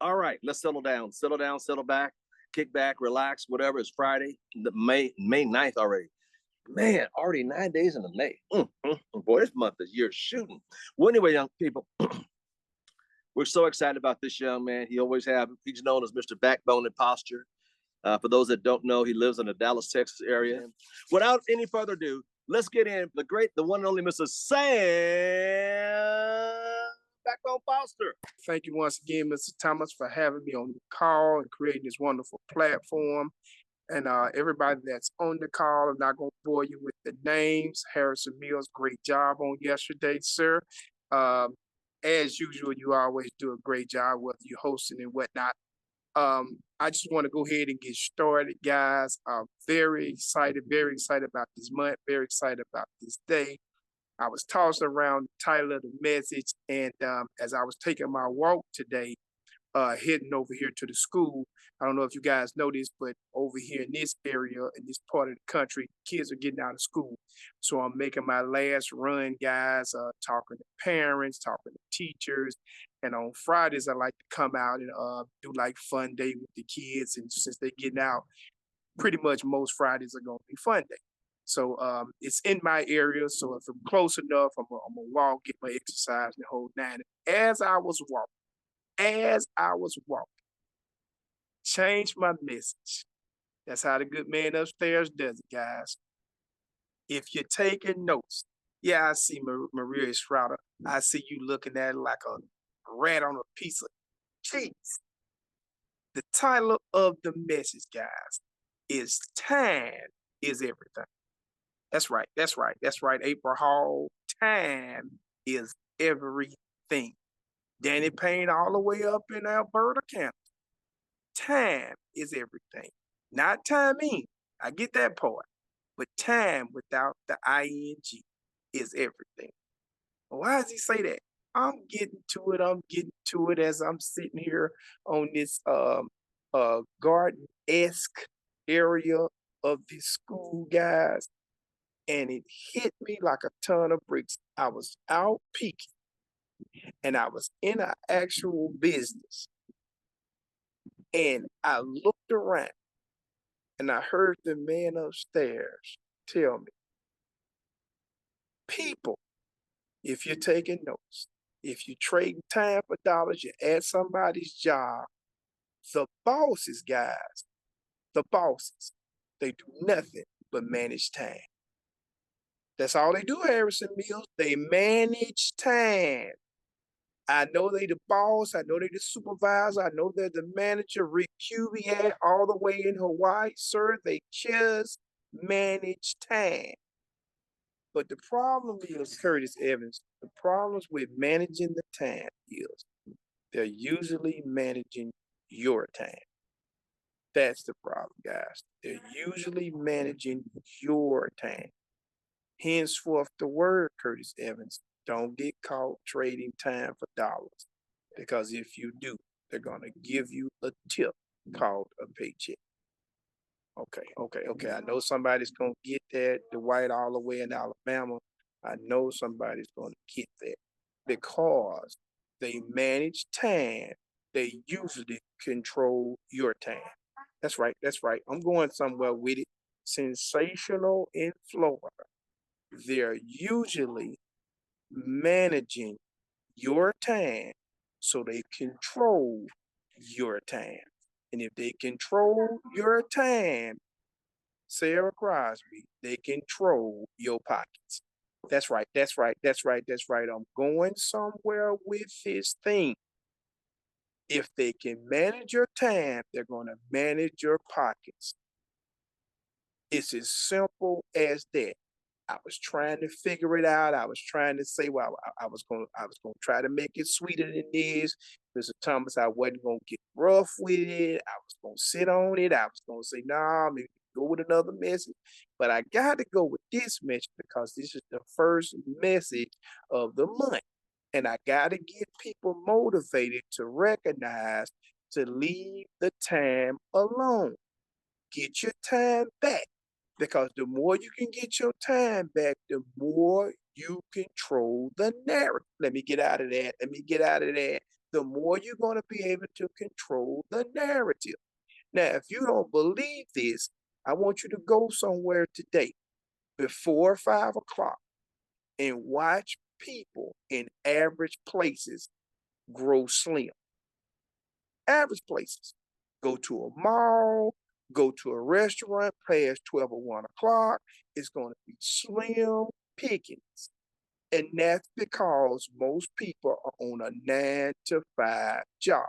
All right, let's settle down, settle back, kick back, relax, whatever. It's Friday, the May 9th already. Man, already 9 days into May. Boy, this month is year shooting. Well, anyway, young people, we're so excited about this young man. He's known as Mr. Backbone and Posture. For those that don't know, he lives in the Dallas, Texas area. Without any further ado, let's get in the one and only Mr. Sam Backbone Foster. Thank you once again, Mr. Thomas, for having me on the call and creating this wonderful platform. And everybody that's on the call, I'm not going to bore you with the names. Harrison Mills, great job on yesterday, sir. As usual, you always do a great job, whether you're hosting and whatnot. I just want to go ahead and get started, guys. I'm very excited about this month, very excited about this day. I was tossing around the title of the message, and as I was taking my walk today, heading over here to the school, I don't know if you guys know this, but over here in this area, in this part of the country, kids are getting out of school. So I'm making my last run, guys, talking to parents, talking to teachers. And on Fridays, I like to come out and do like fun day with the kids. And since they're getting out, pretty much most Fridays are going to be fun day. So it's in my area. So if I'm close enough, I'm gonna walk, get my exercise, and the whole nine. As I was walking, changed my message. That's how the good man upstairs does it, guys. If you're taking notes, yeah, I see Maria Estrada. I see you looking at it like a rat on a piece of cheese. The title of the message, guys, is Time is Everything. That's right. April Hall, time is everything. Danny Payne all the way up in Alberta, Canada. Time is everything. Not timing. I get that part. But time without the ing is everything. Why does he say that? I'm getting to it as I'm sitting here on this garden-esque area of this school, guys. And it hit me like a ton of bricks. I was out peaking and I was in an actual business. And I looked around and I heard the man upstairs tell me, people, if you're taking notes, if you're trading time for dollars, you're at somebody's job, the bosses, guys, they do nothing but manage time. That's all they do, Harrison Mills. They manage time. I know they the boss. I know they the supervisor. I know they're the manager, Rick Cubiat, all the way in Hawaii, sir. They just manage time. But the problem is, Curtis Evans, the problems with managing the time is they're usually managing your time. That's the problem, guys. They're usually managing your time. Henceforth, the word, Curtis Evans, don't get caught trading time for dollars. Because if you do, they're going to give you a tip called a paycheck. Okay. I know somebody's going to get that. Dwight all the way in Alabama. I know somebody's going to get that. Because they manage time, they usually control your time. That's right. I'm going somewhere with it. Sensational in Florida. They're usually managing your time so they control your time. And if they control your time, Sarah Crosby, they control your pockets. That's right. I'm going somewhere with this thing. If they can manage your time, they're going to manage your pockets. It's as simple as that. I was trying to figure it out. I was trying to say, well, I was going to try to make it sweeter than this. Mr. Thomas, I wasn't going to get rough with it. I was going to sit on it. I was going to say, nah, maybe go with another message. But I got to go with this message because this is the first message of the month. And I got to get people motivated to recognize to leave the time alone. Get your time back. Because the more you can get your time back, the more you control the narrative. Let me get out of that. the more you're going to be able to control the narrative. Now, if you don't believe this, I want you to go somewhere today before 5 o'clock and watch people in average places grow slim. Average places. Go to a mall, go to a restaurant past 12 or 1 o'clock. It's going to be slim pickings. And that's because most people are on a 9 to 5 job.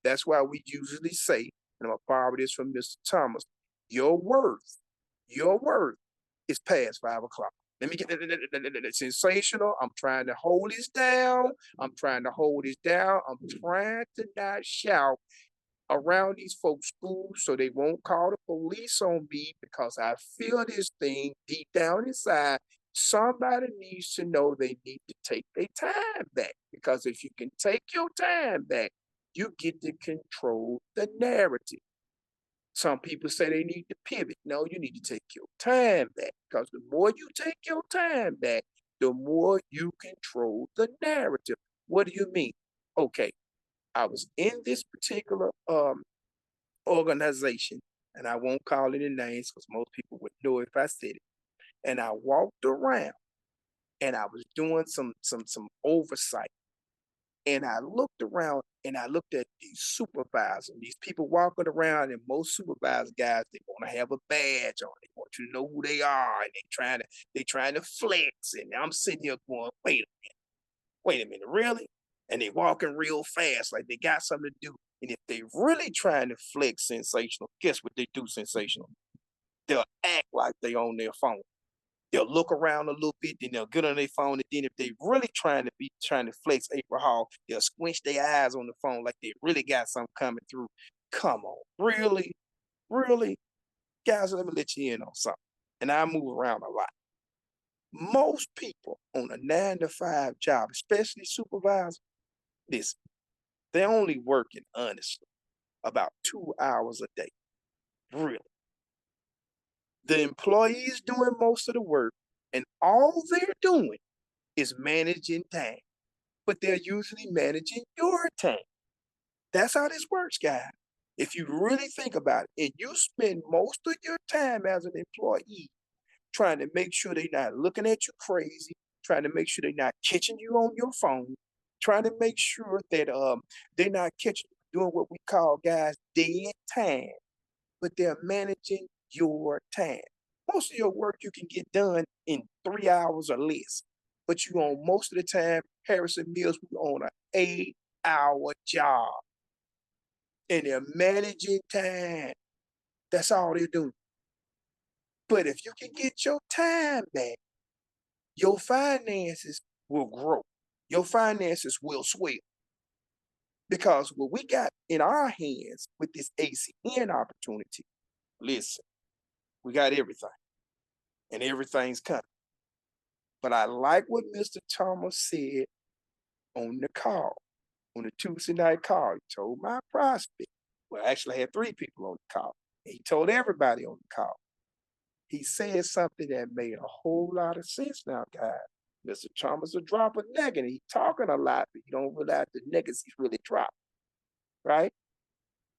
That's why we usually say, and I'm going to borrow this from Mr. Thomas, your worth is past 5 o'clock. Let me get that sensational. I'm trying to hold this down. I'm trying to not shout around these folks' schools so they won't call the police on me because I feel this thing deep down inside. Somebody needs to know they need to take their time back, because if you can take your time back, you get to control the narrative. Some people say they need to pivot. No, you need to take your time back, because the more you take your time back, the more you control the narrative. What do you mean? Okay, I was in this particular organization, and I won't call any names because most people would know if I said it. And I walked around and I was doing some oversight. And I looked around and I looked at these supervisors, these people walking around, and most supervisor guys, they want to have a badge on. They want you to know who they are, and they trying to flex. And I'm sitting here going, wait a minute, really? And they walking real fast, like they got something to do. And if they really trying to flex sensational, guess what they do sensational? They'll act like they on their phone. They'll look around a little bit, then they'll get on their phone, and then if they really trying to flex April Hall, they'll squinch their eyes on the phone like they really got something coming through. Come on, really? Really? Guys, let me let you in on something. And I move around a lot. Most people on a 9 to 5 job, especially supervisors, listen, they're only working honestly about 2 hours a day. Really. The employees doing most of the work, and all they're doing is managing time, but they're usually managing your time. That's how this works, guys. If you really think about it, and you spend most of your time as an employee trying to make sure they're not looking at you crazy, trying to make sure they're not catching you on your phone, trying to make sure that they're not catching you doing what we call, guys, dead time, but they're managing your time. Most of your work you can get done in 3 hours or less, but you on most of the time, Harrison Mills, we on an 8-hour job, and they're managing time. That's all they're doing. But if you can get your time back, your finances will grow. Your finances will swell. Because what we got in our hands with this ACN opportunity, listen, we got everything, and everything's coming. But I like what Mr. Thomas said on the call, on the Tuesday night call. He told my prospect, well, actually I had 3 people on the call. He told everybody on the call. He said something that made a whole lot of sense now, guys. Mr. Thomas will drop a nugget. He's talking a lot, but you don't realize the nuggets he's really dropping, right?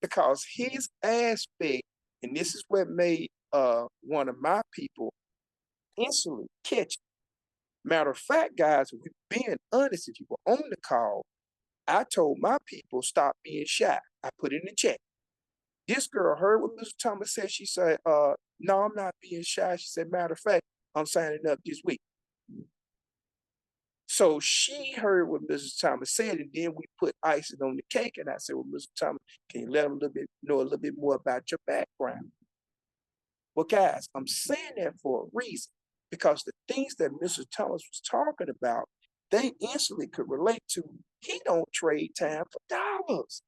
Because his aspect, and this is what made one of my people instantly catch it. Matter of fact, guys, if we're being honest, if you were on the call, I told my people stop being shy. I put it in the chat. This girl heard what Mr. Thomas said. She said, no, I'm not being shy. She said, matter of fact, I'm signing up this week. So she heard what Mrs. Thomas said, and then we put icing on the cake. And I said, well, Mr. Thomas, can you let them know a little bit more about your background? Well, guys, I'm saying that for a reason, because the things that Mr. Thomas was talking about, they instantly could relate to. He don't trade time for dollars.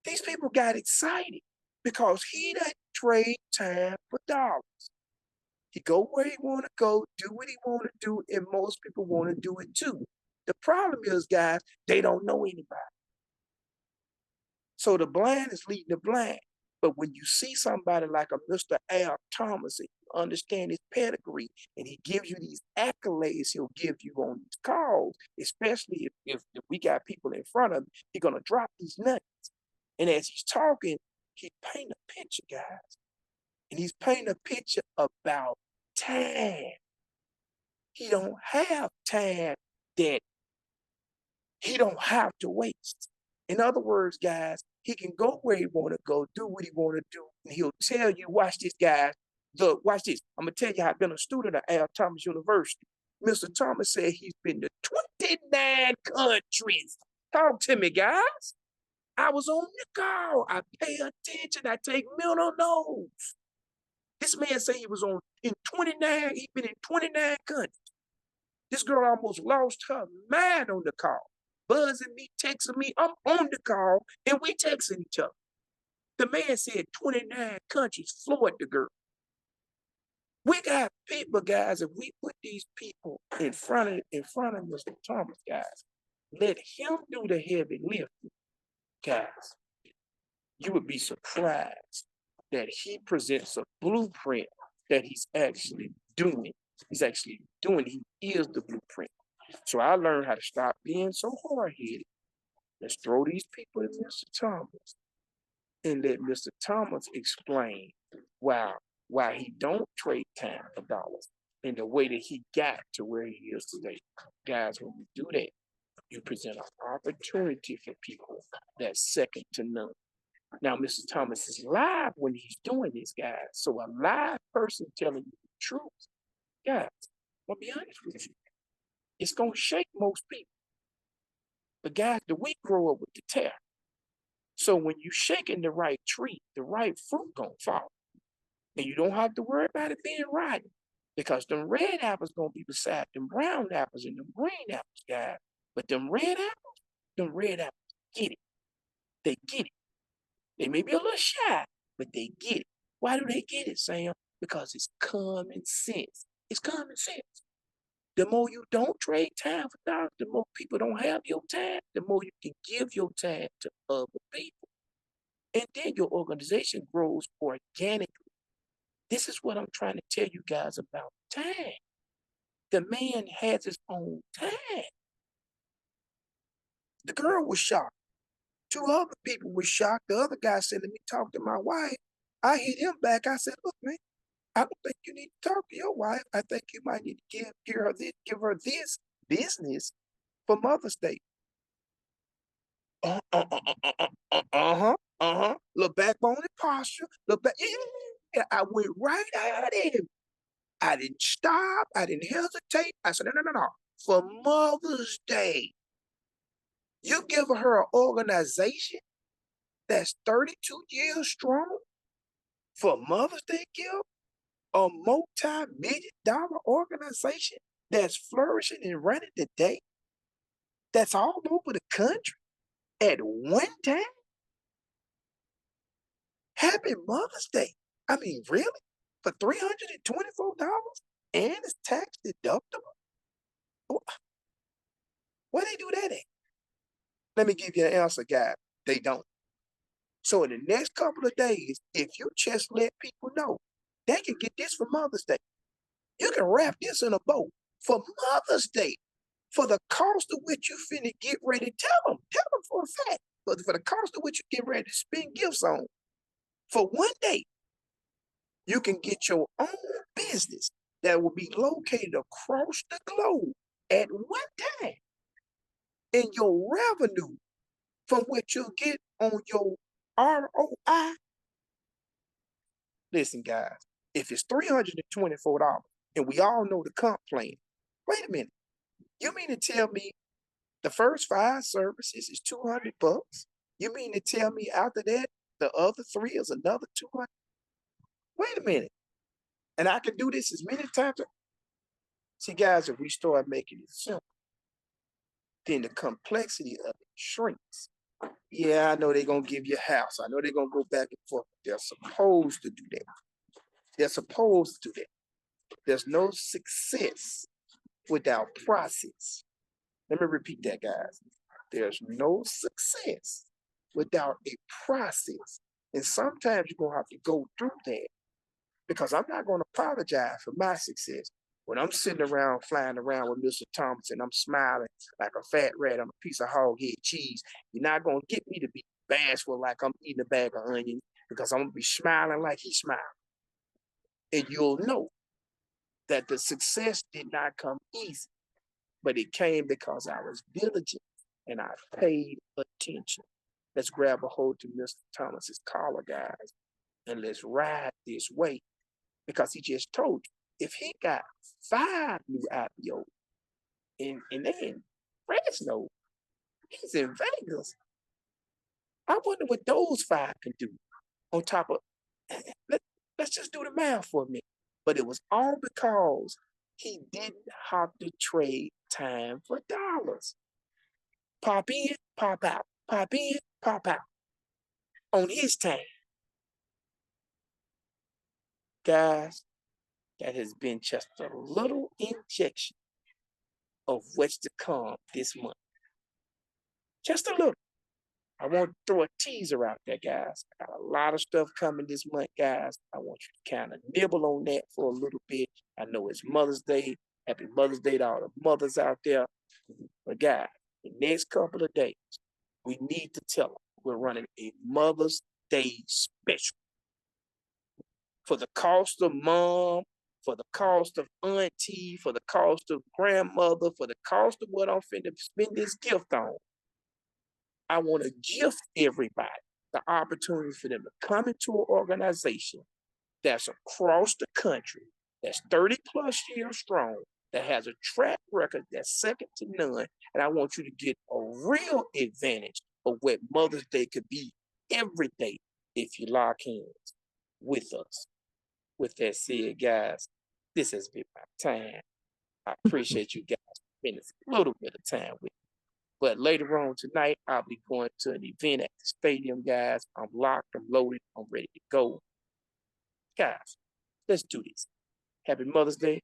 These people got excited because he doesn't trade time for dollars. He go where he want to go, do what he want to do, and most people want to do it too. The problem is, guys, they don't know anybody. So the blind is leading the blind. But when you see somebody like a Mr. Al Thomas and you understand his pedigree and he gives you these accolades he'll give you on these calls, especially if we got people in front of him, he's gonna drop these nuggets. And as he's talking, he's painting a picture, guys. And he's painting a picture about time. He don't have time that he don't have to waste. In other words, guys, he can go where he want to go, do what he want to do, and he'll tell you, watch this, guys. Look, watch this. I'm gonna tell you how I've been a student at Al Thomas University. Mr. Thomas said he's been to 29 countries. Talk to me, guys. I was on the call. I pay attention. I take mental notes. This man said he was on in 29. He's been in 29 countries. This girl almost lost her mind on the call, buzzing me, texting me. I'm on the call, and we texting each other. The man said 29 countries floored the girl. We got people, guys. If we put these people in front of Mr. Thomas, guys, let him do the heavy lifting, guys. You would be surprised that he presents a blueprint that he's actually doing. He's actually doing. He is the blueprint. So I learned how to stop being so hard-headed. Let's throw these people to Mr. Thomas and let Mr. Thomas explain why he don't trade time for dollars in the way that he got to where he is today. Guys, when you do that, you present an opportunity for people that's second to none. Now, Mr. Thomas is live when he's doing this, guys. So a live person telling you the truth, guys, I'll be honest with you, it's gonna shake most people. But guys, the wheat grow up with the tear. So when you shaking the right tree, the right fruit gonna fall. And you don't have to worry about it being rotten. Because them red apples gonna be beside them brown apples and them green apples, guys. But them red apples get it. They get it. They may be a little shy, but they get it. Why do they get it, Sam? Because it's common sense. It's common sense. The more you don't trade time for dollars, the more people don't have your time, the more you can give your time to other people. And then your organization grows organically. This is what I'm trying to tell you guys about time. The man has his own time. The girl was shocked. Two other people were shocked. The other guy said, let me talk to my wife. I hit him back. I said, look, man, I don't think you need to talk to your wife. I think you might need to give her this business for Mother's Day. Little backbone and posture. Yeah. I went right at him. I didn't stop. I didn't hesitate. I said, no. For Mother's Day, you give her an organization that's 32 years strong for Mother's Day gift, a multi-million-dollar organization that's flourishing and running today, that's all over the country at one time. Happy Mother's Day. I mean, really? For $324 and it's tax deductible? Where they do that at? Let me give you an answer, guys. They don't. So in the next couple of days, if you just let people know, they can get this for Mother's Day. You can wrap this in a bow for Mother's Day. For the cost of which you finna get ready, tell them for a fact. But for the cost of which you get ready to spend gifts on, for one day, you can get your own business that will be located across the globe at one time. And your revenue from what you'll get on your ROI. Listen, guys, if it's $324 and we all know the comp plan, wait a minute. You mean to tell me the first 5 services is $200? You mean to tell me after that, the other 3 is another $200? Wait a minute. And I can do this as many times. See, guys, if we start making it simple, then the complexity of it shrinks. Yeah, I know they're going to give you a house. I know they're going to go back and forth. They're supposed to do that. They're supposed to do that. There's no success without process. Let me repeat that, guys. There's no success without a process. And sometimes you're gonna have to go through that because I'm not gonna apologize for my success. When I'm sitting around flying around with Mr. Thompson, I'm smiling like a fat rat on a piece of hog head cheese. You're not gonna get me to be bashful like I'm eating a bag of onions because I'm gonna be smiling like he smiled. And you'll know that the success did not come easy, but it came because I was diligent and I paid attention. Let's grab a hold to Mr. Thomas's collar, guys, and let's ride this way because he just told you if he got 5 new IPOs and they in Fresno, he's in Vegas. I wonder what those 5 can do on top of. Let's just do the math for a minute. But it was all because he didn't have to trade time for dollars. Pop in, pop out, pop in, pop out on his time. Guys, that has been just a little injection of what's to come this month. Just a little. I want to throw a teaser out there, guys. I got a lot of stuff coming this month, guys. I want you to kind of nibble on that for a little bit. I know it's Mother's Day. Happy Mother's Day to all the mothers out there. But guys, the next couple of days, we need to tell them we're running a Mother's Day special. For the cost of mom, for the cost of auntie, for the cost of grandmother, for the cost of what I'm finna spend this gift on, I want to gift everybody the opportunity for them to come into an organization that's across the country, that's 30 plus years strong, that has a track record that's second to none. And I want you to get a real advantage of what Mother's Day could be every day if you lock hands with us. With that said, guys, this has been my time. I appreciate you guys spending a little bit of time with me. But later on tonight, I'll be going to an event at the stadium, guys. I'm locked, I'm loaded, I'm ready to go. Guys, let's do this. Happy Mother's Day.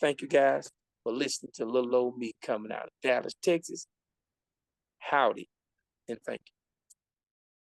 Thank you guys for listening to little old me coming out of Dallas, Texas. Howdy, and thank you.